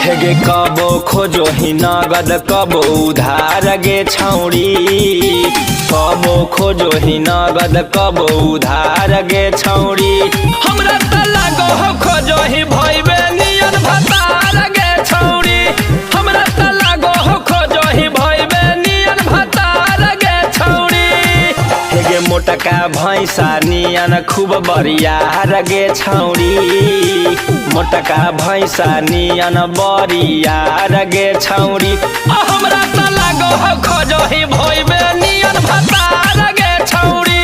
हेगे कबो खोजो ही नगद कबो उधार गे छौड़ी, कबो खोजो ही नगद कबो उधार गे छौड़ी। हमरा त लागो हो खोजो ही भइबे नियन भतार गे छौड़ी, हमरा त लागो हो खोजो ही भइबे नियन भतार गे छौड़ी। हेगे मोटका भैंसा नियन खूब बरियार गे छौड़ी, मोटका भैंसा नियन बरियार गे छौड़ी। हमरा त लागो हो खोजो ही भइबे नियन भतार गे छौड़ी,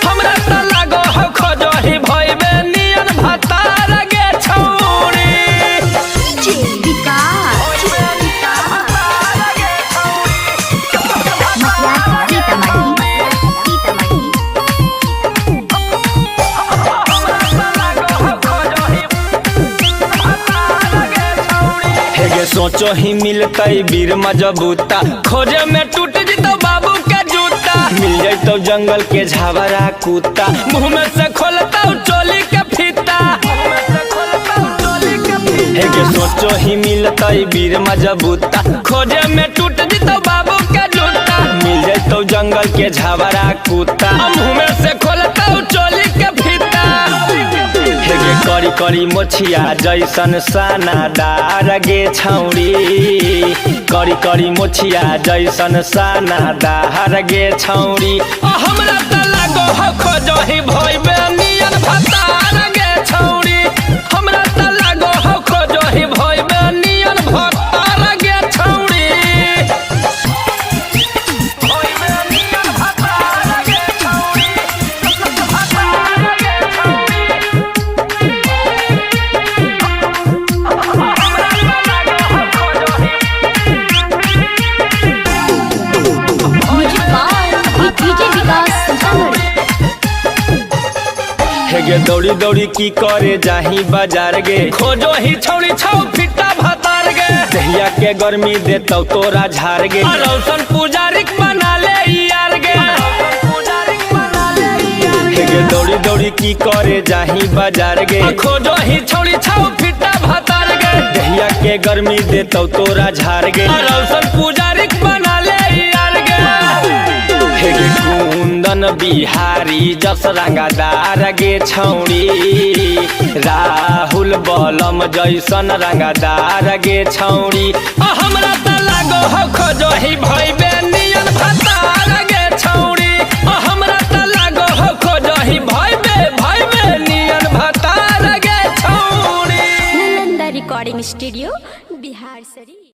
हमरा त लागो हो खोजो ही भइबे नियन भतार गे छौड़ी। हेगे सोचो ही मिलतई बीर मजबूता, खोजे में टूट जितो बाबू के जूता। मिल जैतो जंगल के झावरा कुत्ता, मुँह में से खोलता चोली के फीता। हेगे सोचो ही मिलतई बीर मजबूता, खोजे में टूट जितो बाबू के जूता। मिल जैतो जंगल के झावरा कुत्ता, मुँह में से खोलता चोली के फीता। हेगे करी करी मोछिया जैसन सानादार गे छौड़ी, करी करी मोछिया जैसन सानादार गे छौड़ी। हमरा त लागो हो खोजो ही भइबे नियन भतार गे छौड़ी, हमरा त लागो हो खोजो ही भइबे नियन भतार गे छौड़ी। हेगे दौड़ी दौड़ी की करे जाही बाजार गे, खोजो ही छौड़ी छौ फिटा भतार गे। दहिया के गर्मी देतौ तोरा झार गे, रौशन पुजारी बना ले यार गे। हेगे दौड़ी दौड़ी की करे जाही बाजार गे, खोजो ही छौड़ी छौ फिटा भतार गे। दहिया के गर्मी देतौ तोरा झार गे, रौशन पुजारी बना ले यार गे। हेगे कुंदन बिहारी जस रंगादार गे छौड़ी, राहुल बलम जैसन रंगादार गे छौड़ी। हमरा त लागो हो खोजो ही भइबे नियन भतार गे छौड़ी, हमरा त लागो हो खोजो ही भइबे नियन भतार गे छौड़ी। Nalanda recording studio Bihar Sharif.